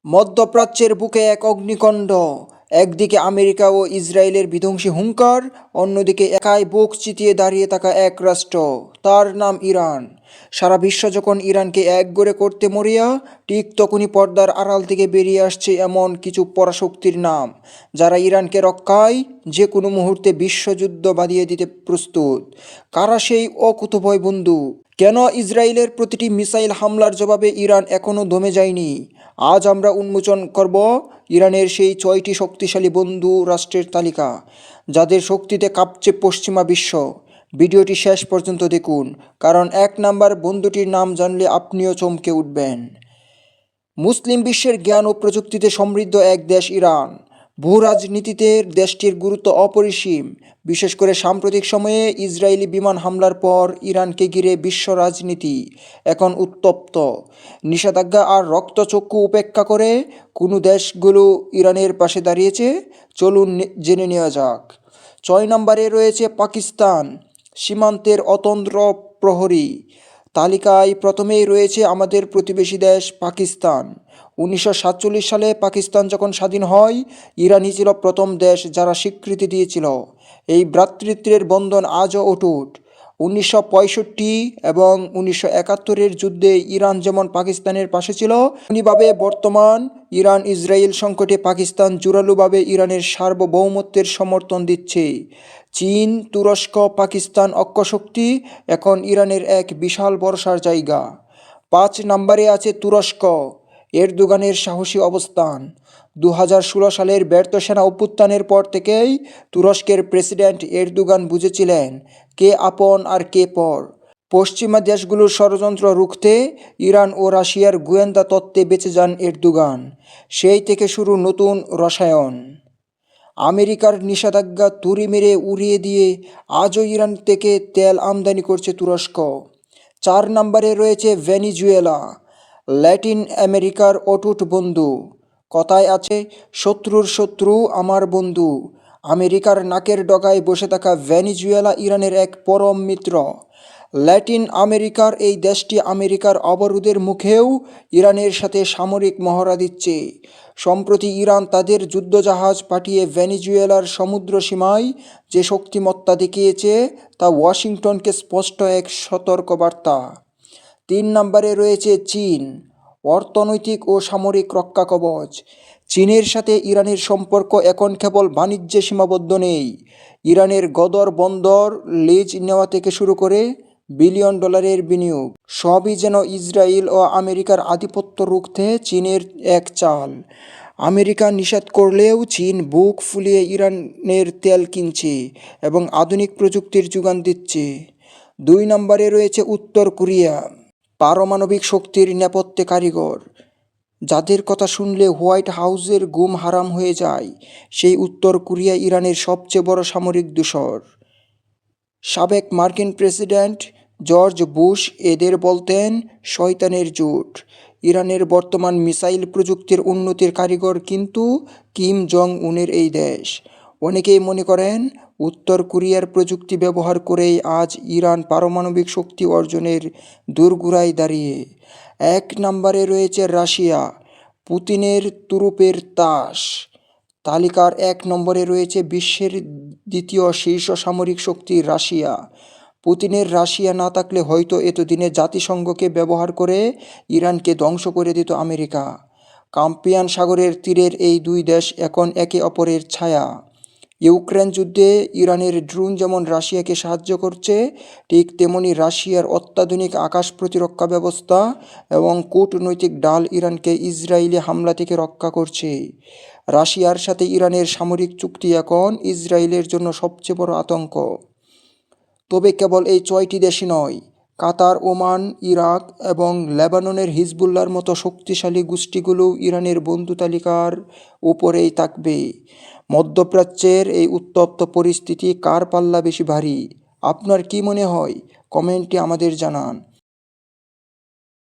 মধ্যপ্রাচ্যের বুকে এক অগ্নিকাণ্ড। একদিকে আমেরিকা ও ইসরায়েলের বিধ্বংসী হুঙ্কার, অন্যদিকে একাই বুক চিতিয়ে দাঁড়িয়ে থাকা এক রাষ্ট্র, তার নাম ইরান। সারা বিশ্ব যখন ইরানকে একগরে করতে মরিয়া, ঠিক তখনই পর্দার আড়াল থেকে বেরিয়ে আসছে এমন কিছু পরাশক্তির নাম, যারা ইরানকে রক্ষায় যে কোনো মুহূর্তে বিশ্বযুদ্ধ বাঁধিয়ে দিতে প্রস্তুত। কারা সেই অকুতোভয় বন্ধু? কেন ইসরায়েলের প্রতিটি মিসাইল হামলার জবাবে ইরান এখনও দমে যায়নি? আজ আমরা উন্মোচন করব ইরানের সেই 6টি শক্তিশালী বন্ধু রাষ্ট্রের তালিকা, যাদের শক্তিতে কাঁপছে পশ্চিমা বিশ্ব। ভিডিওটি শেষ পর্যন্ত দেখুন, কারণ 1 নাম্বার বন্ধুটির নাম জানলে আপনিও চমকে উঠবেন। মুসলিম বিশ্বের জ্ঞান ও প্রযুক্তিতে সমৃদ্ধ এক দেশ ইরান। ভূরাজনীতিতে দেশটির গুরুত্ব অপরিসীম। বিশেষ করে সাম্প্রতিক সময়ে ইসরায়েলি বিমান হামলার পর ইরানকে ঘিরে বিশ্ব রাজনীতি এখন উত্তপ্ত। নিষেধাজ্ঞা আর রক্তচক্ষু উপেক্ষা করে কোনো দেশগুলো ইরানের পাশে দাঁড়িয়েছে? চলুন জেনে নেওয়া যাক। 6 নম্বরে রয়েছে পাকিস্তান, সীমান্তের অতন্দ্র প্রহরী। তালিকায় প্রথমেই রয়েছে আমাদের প্রতিবেশী দেশ পাকিস্তান। 1947 সালে পাকিস্তান যখন স্বাধীন হয়, ইরানই ছিল প্রথম দেশ যারা স্বীকৃতি দিয়েছিল। এই ভ্রাতৃত্বের বন্ধন আজও অটুট। 1965 এবং 1971-এর যুদ্ধে ইরান যেমন পাকিস্তানের পাশে ছিল, তেমনিভাবে বর্তমান ইরান ইসরায়েল সংকটে পাকিস্তান জোরালোভাবে ইরানের সার্বভৌমত্বের সমর্থন দিচ্ছে। চীন, তুরস্ক, পাকিস্তান অক্ষশক্তি এখন ইরানের এক বিশাল ভরসার জায়গা। 5 নম্বরে আছে তুরস্ক, এরদোগানের সাহসী অবস্থান। 2016 সালের ব্যর্থ সেনা অভ্যুত্থানের পর থেকেই তুরস্কের প্রেসিডেন্ট এরদোগান বুঝেছিলেন কে আপন আর কে পর। পশ্চিমা দেশগুলোর ষড়যন্ত্র রুখতে ইরান ও রাশিয়ার গোয়েন্দা তত্ত্বে বেঁচে যান এরদোগান। সেই থেকে শুরু নতুন রসায়ন। আমেরিকার নিষেধাজ্ঞা তুড়ি মেরে উড়িয়ে দিয়ে আজও ইরান থেকে তেল আমদানি করছে তুরস্ক। 4 নম্বরে রয়েছে ভেনিজুয়েলা, ল্যাটিন আমেরিকার অটুট বন্ধু। কথায় আছে, শত্রুর শত্রু আমার বন্ধু। আমেরিকার নাকের ডগায় বসে থাকা ভেনিজুয়েলা ইরানের এক পরম মিত্র। ল্যাটিন আমেরিকার এই দেশটি আমেরিকার অবরোধের মুখেও ইরানের সাথে সামরিক মহড়া দিচ্ছে। সম্প্রতি ইরান তাদের যুদ্ধজাহাজ পাঠিয়ে ভেনিজুয়েলার সমুদ্র সীমায় যে শক্তিমত্তা দেখিয়েছে, তা ওয়াশিংটনকে স্পষ্ট এক সতর্কবার্তা। 3 নম্বরে রয়েছে চীন, অর্থনৈতিক ও সামরিক রক্ষাকবচ। চীনের সাথে ইরানের সম্পর্ক এখন কেবল বাণিজ্যে সীমাবদ্ধ নেই। ইরানের গদর বন্দর লিজ নেওয়া থেকে শুরু করে বিলিয়ন ডলারের বিনিয়োগ, সবই যেন ইসরায়েল ও আমেরিকার আধিপত্য রুখতে চীনের এক চাল। আমেরিকা নিষেধ করলেও চীন বুক ফুলিয়ে ইরানের তেল কিনছে এবং আধুনিক প্রযুক্তির যোগান দিচ্ছে। 2 নম্বরে রয়েছে উত্তর কোরিয়া, পারমাণবিক শক্তির নেপথ্যে কারিগর, যাদের কথা শুনলে হোয়াইট হাউসের ঘুম হারাম হয়ে যায়। সেই উত্তর কোরিয়া ইরানের সবচেয়ে বড় সামরিক দূষর। সাবেক মার্কিন প্রেসিডেন্ট জর্জ বুশ এদের বলতেন শয়তানের জোট। ইরানের বর্তমান মিসাইল প্রযুক্তির উন্নতির কারিগর কিন্তু কিম জং উনের এই দেশ। অনেকেই মনে করেন উত্তর কোরিয়ার প্রযুক্তি ব্যবহার করেই আজ ইরান পারমাণবিক শক্তি অর্জনের দোরগোড়ায় দাঁড়িয়ে। 1 নম্বরে রয়েছে রাশিয়া, পুতিনের তুরুপের তাস। তালিকার 1 নম্বরে রয়েছে বিশ্বের দ্বিতীয় শীর্ষ সামরিক শক্তি রাশিয়া। পুতিনের রাশিয়া না থাকলে হয়তো এতদিনে জাতিসংঘকে ব্যবহার করে ইরানকে ধ্বংস করে দিত আমেরিকা। কাস্পিয়ান সাগরের তীরের এই দুই দেশ এখন একে অপরের ছায়া। ইউক্রেন যুদ্ধে ইরানের ড্রোন যেমন রাশিয়াকে সাহায্য করছে, ঠিক তেমনি রাশিয়ার অত্যাধুনিক আকাশ প্রতিরক্ষা ব্যবস্থা এবং কূটনৈতিক ঢাল ইরানকে ইসরায়েলি হামলা থেকে রক্ষা করছে। রাশিয়ার সাথে ইরানের সামরিক চুক্তি এখন ইসরায়েলের জন্য সবচেয়ে বড় আতঙ্ক। তবে কেবল এই 6টি দেশই নয়, কাতার, ওমান, ইরাক এবং লেবাননের হিজবুল্লার মতো শক্তিশালী গোষ্ঠীগুলোও ইরানের বন্ধু তালিকার উপরেই থাকবে। মধ্যপ্রাচ্যের এই উত্তপ্ত পরিস্থিতি কার পাল্লা বেশি ভারী? আপনার কি মনে হয়? কমেন্টে আমাদের জানান।